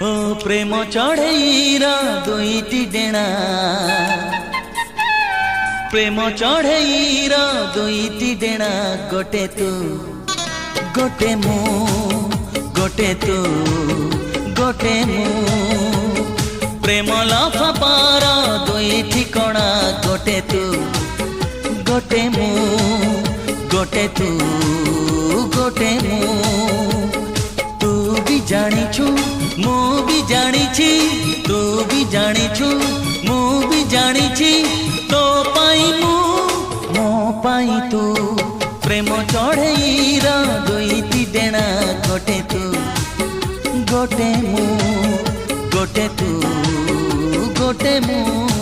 हो प्रेम चढ़ईर दुईटी डेणा प्रेम चढ़ईर दुईटी डेणा गोटे तू गोटे मु गोटे तू गोटे मु प्रेम लफापार दुई ठिकणा गोटे तू गोटे मु गोटे तू गोटे मु तू भी जानिछु मु भी जानिछि तू भी जानिछु मु भी जानिछि तो पाई मु मो पाई तू प्रेम चढ़ईर दुईटी डेणा गोटे तू गोटे मु गोटे तू गोटे मु।